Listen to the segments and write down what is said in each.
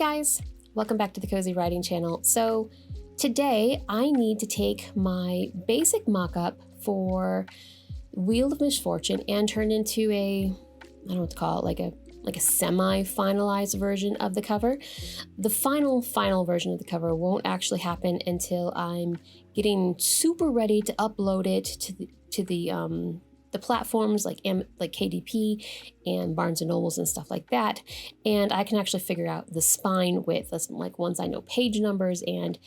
guys, welcome back to the Cozy Writing channel. So today I need to take my basic mock-up for Wheel of Misfortune and turn into a, I don't know what to call it, like a semi-finalized version of the cover. The final version of the cover won't actually happen until I'm getting super ready to upload it to the platforms like KDP and Barnes and Nobles and stuff like that, and I can actually figure out the spine width, like once I know page numbers, and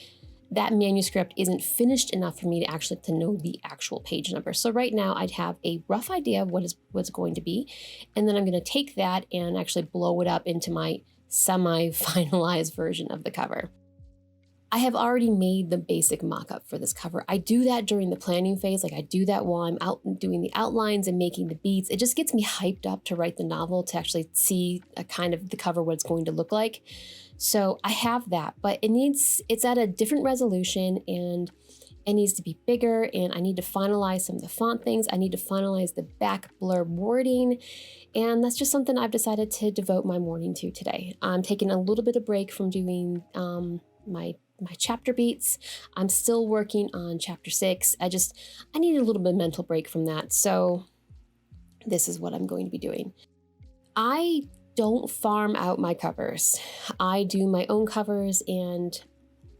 that manuscript isn't finished enough for me to actually know the actual page number. So right now I'd have a rough idea of what's going to be, and then I'm going to take that and actually blow it up into my semi-finalized version of the cover. I have already made the basic mock-up for this cover. I do that during the planning phase. Like I do that while I'm out doing the outlines and making the beats. It just gets me hyped up to write the novel, to actually see a kind of the cover, what it's going to look like. So I have that, but it's at a different resolution and it needs to be bigger, and I need to finalize some of the font things. I need to finalize the back blurb wording, and that's just something I've decided to devote my morning to today. I'm taking a little bit of break from doing my chapter beats. I'm still working on chapter 6. I need a little bit of mental break from that. So this is what I'm going to be doing. I don't farm out my covers. I do my own covers, and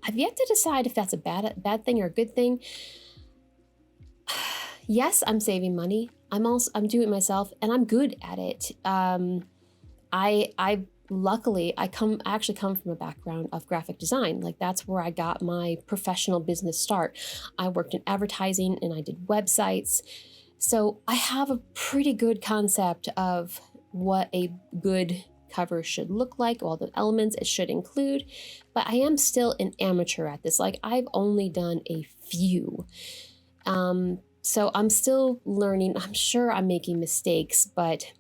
I've yet to decide if that's a bad thing or a good thing. Yes, I'm saving money. I'm doing it myself, and I'm good at it. Luckily, I actually come from a background of graphic design. Like that's where I got my professional business start. I worked in advertising and I did websites. So I have a pretty good concept of what a good cover should look like, all the elements it should include, but I am still an amateur at this. Like I've only done a few. So I'm still learning. I'm sure I'm making mistakes, but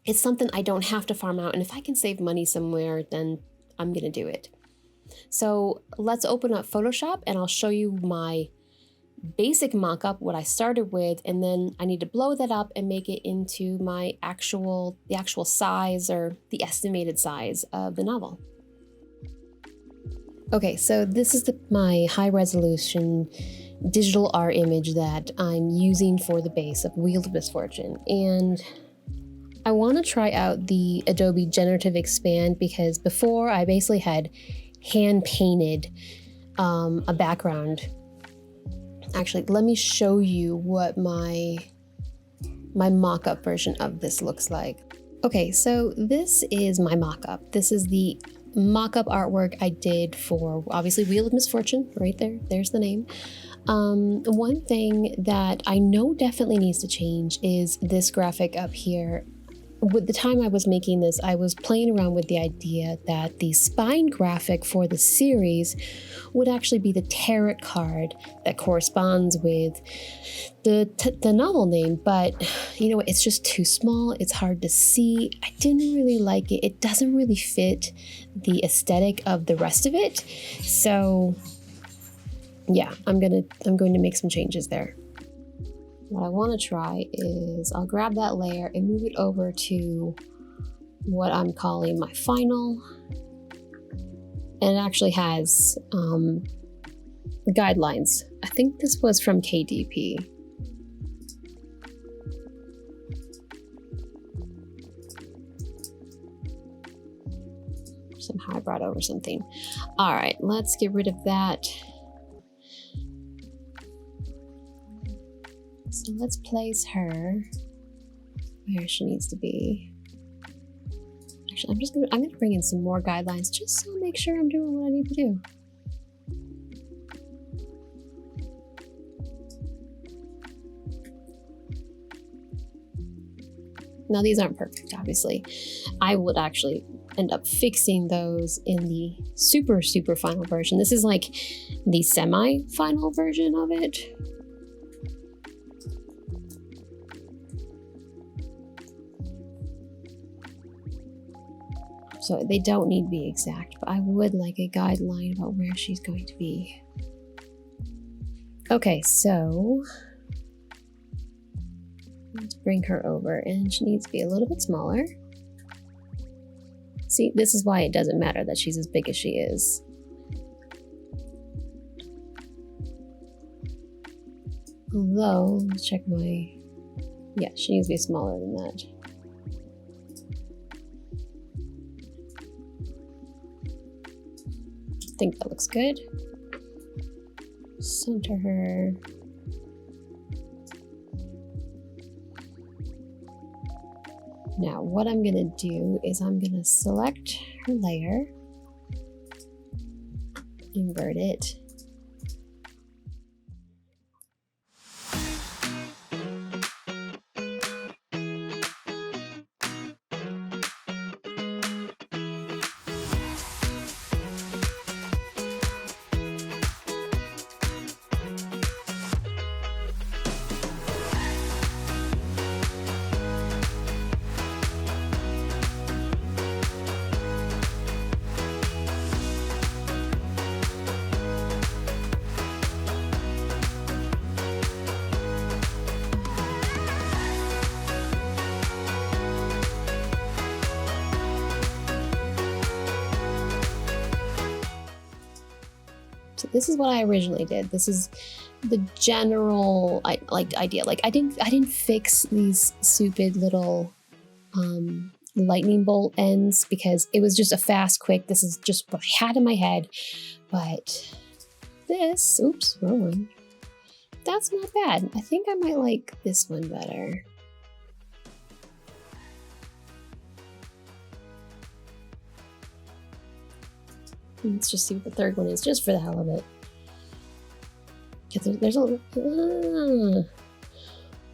it's something I don't have to farm out, and if I can save money somewhere, then I'm gonna do it. So let's open up Photoshop and I'll show you my basic mock-up, what I started with, and then I need to blow that up and make it into the actual size, or the estimated size of the novel. Okay, so this is my high-resolution digital art image that I'm using for the base of Wheel of Misfortune, and I want to try out the Adobe Generative Expand, because before I basically had hand painted a background. Actually, let me show you what my mock-up version of this looks like. Okay, so this is my mock-up. This is the mock-up artwork I did for, obviously, Wheel of Misfortune, right there. There's the name. One thing that I know definitely needs to change is this graphic up here. With the time I was making this, I was playing around with the idea that the spine graphic for the series would actually be the tarot card that corresponds with the novel name, but you know, it's just too small. It's hard to see. I didn't really like it. It doesn't really fit the aesthetic of the rest of it. So yeah, I'm going to make some changes there. What I want to try is I'll grab that layer and move it over to what I'm calling my final. And it actually has guidelines. I think this was from KDP. Somehow I brought over something. All right, let's get rid of that. So let's place her where she needs to be. Actually, I'm gonna bring in some more guidelines just so I make sure I'm doing what I need to do. Now these aren't perfect, obviously. I would actually end up fixing those in the super final version. This is like the semi-final version of it. So they don't need to be exact, but I would like a guideline about where she's going to be. Okay, so let's bring her over, and she needs to be a little bit smaller. See, this is why it doesn't matter that she's as big as she is. Although, let's check my... Yeah, she needs to be smaller than that. I think that looks good. Center her. Now, what I'm gonna do is I'm gonna select her layer, invert it, so this is what I originally did. This is the general idea. Like I didn't fix these stupid little lightning bolt ends because it was just a fast, quick. This is just what I had in my head. But this, oops, wrong one. That's not bad. I think I might like this one better. Let's just see what the third one is, just for the hell of it. Because there's a...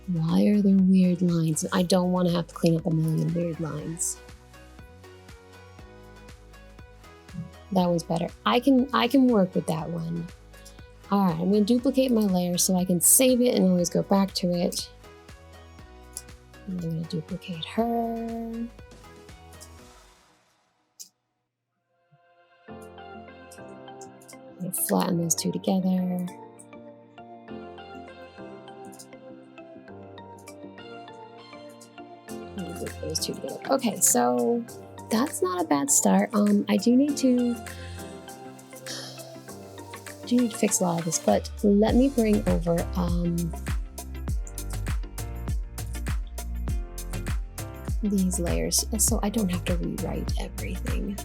why are there weird lines? I don't want to have to clean up a million weird lines. That one's better. I can work with that one. All right, I'm going to duplicate my layer so I can save it and always go back to it. And I'm going to duplicate her. I'm going to flatten those two together. Group those two together. Okay, so that's not a bad start. I do need to fix a lot of this, but let me bring over these layers so I don't have to rewrite everything.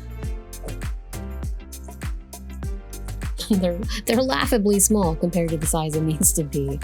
They're laughably small compared to the size it needs to be.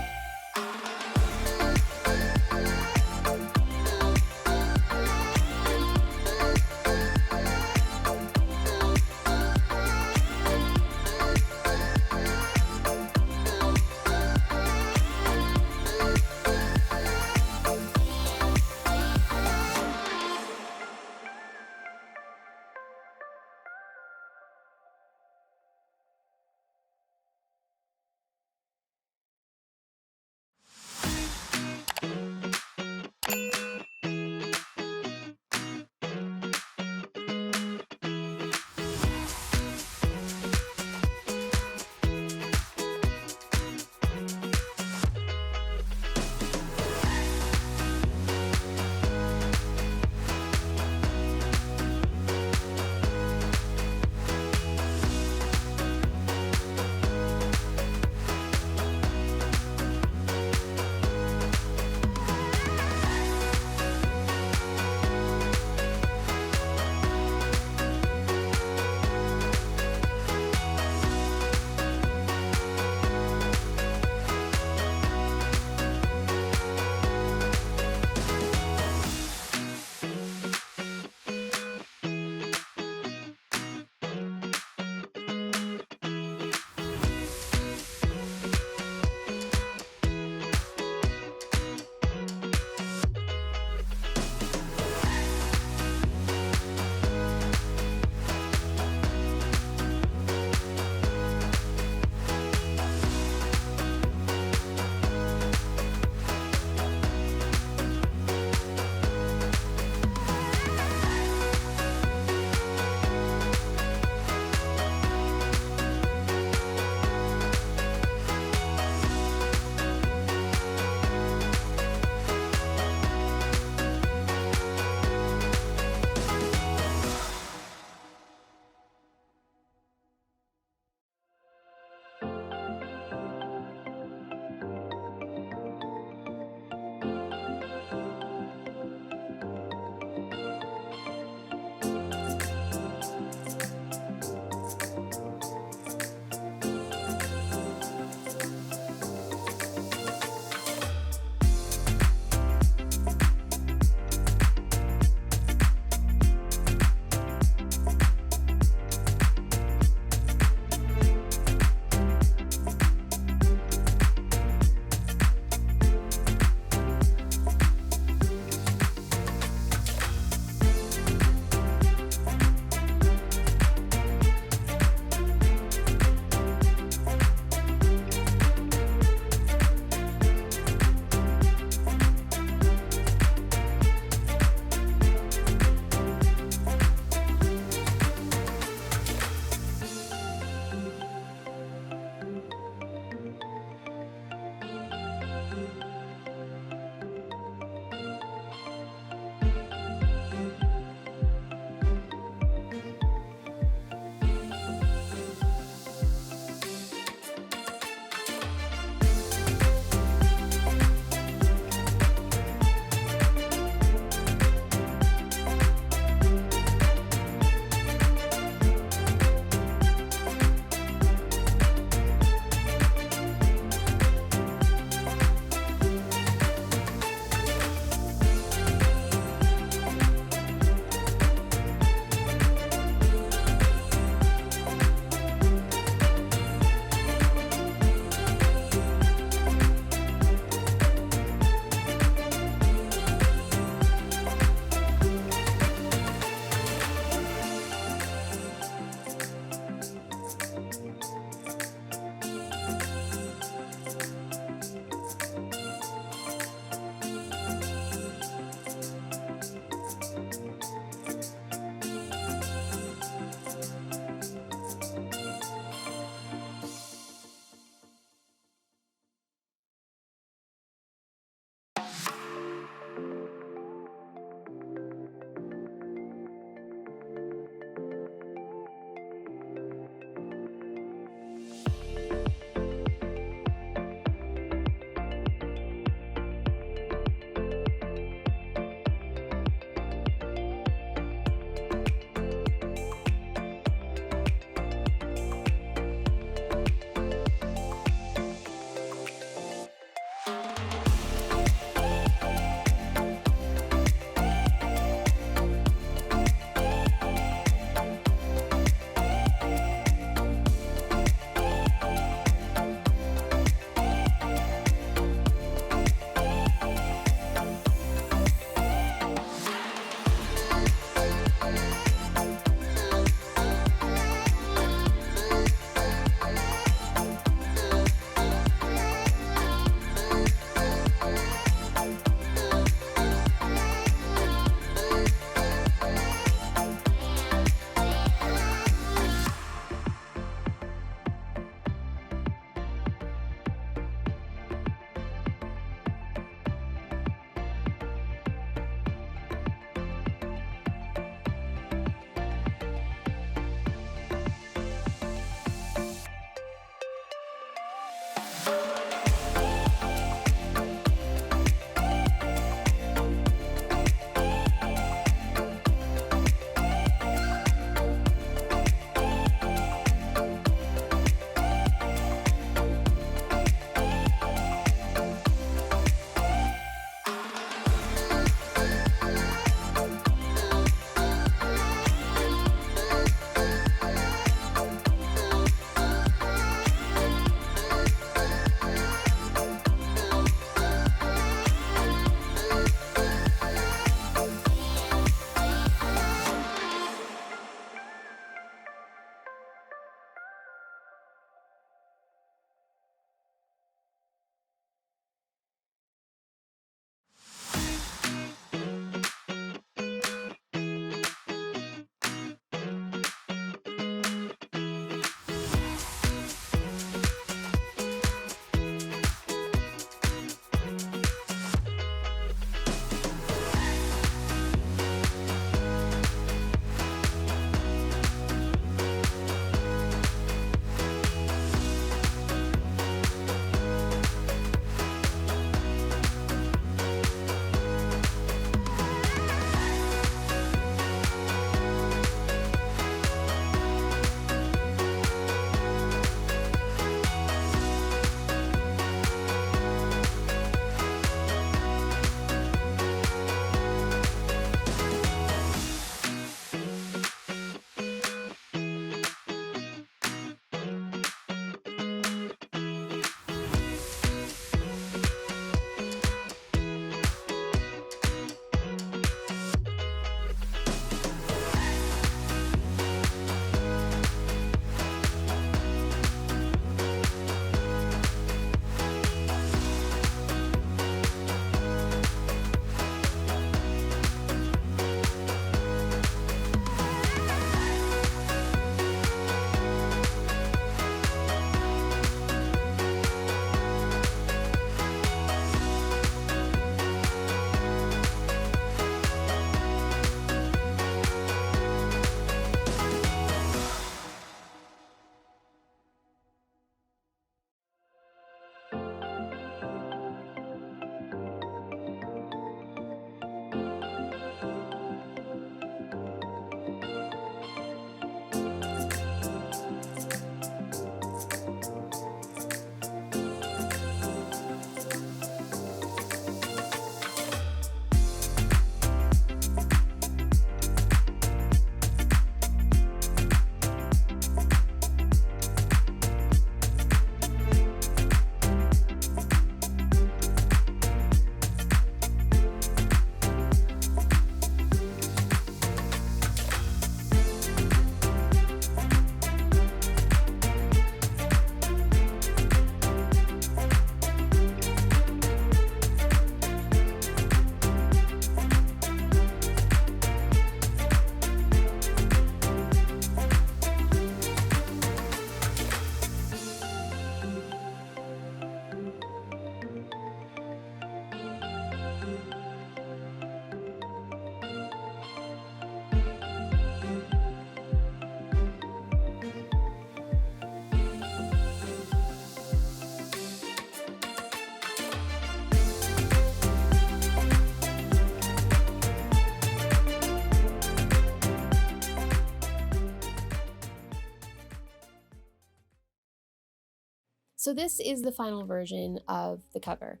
So this is the final version of the cover.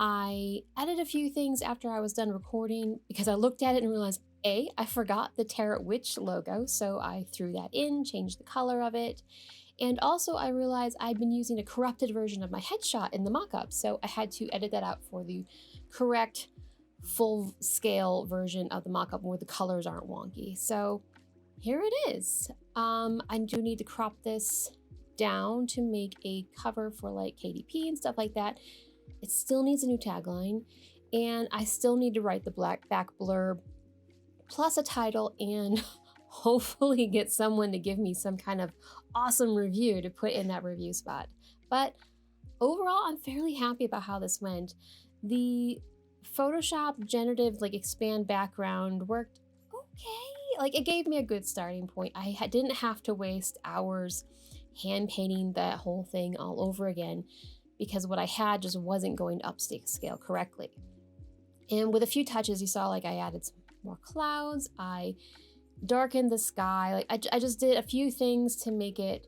I added a few things after I was done recording because I looked at it and realized, A, I forgot the Tarot Witch logo, so I threw that in, changed the color of it. And also I realized I'd been using a corrupted version of my headshot in the mock-up, so I had to edit that out for the correct full-scale version of the mock-up where the colors aren't wonky. So here it is. I do need to crop this down to make a cover for like KDP and stuff like that. It still needs a new tagline, and I still need to write the black back blurb plus a title and hopefully get someone to give me some kind of awesome review to put in that review spot. But overall, I'm fairly happy about how this went. The Photoshop generative like expand background worked okay. Like it gave me a good starting point. I didn't have to waste hours hand painting that whole thing all over again because what I had just wasn't going to upscale correctly. And with a few touches, you saw like I added some more clouds, I darkened the sky, like I just did a few things to make it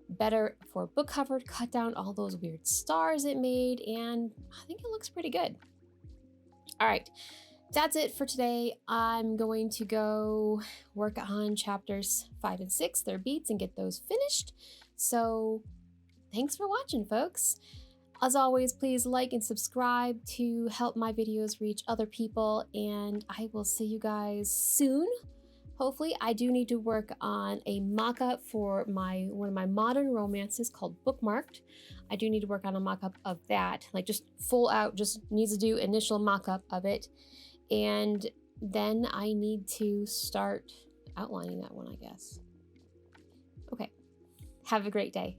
better for a book cover, cut down all those weird stars it made, and I think it looks pretty good. All right, that's it for today. I'm going to go work on chapters 5 and 6, their beats, and get those finished. So thanks for watching, folks. As always, please like and subscribe to help my videos reach other people, and I will see you guys soon. Hopefully, I do need to work on a mock-up for one of my modern romances called Bookmarked. I do need to work on a mock-up of that, like just full out, just needs to do initial mock-up of it. And then I need to start outlining that one, I guess. Okay, have a great day.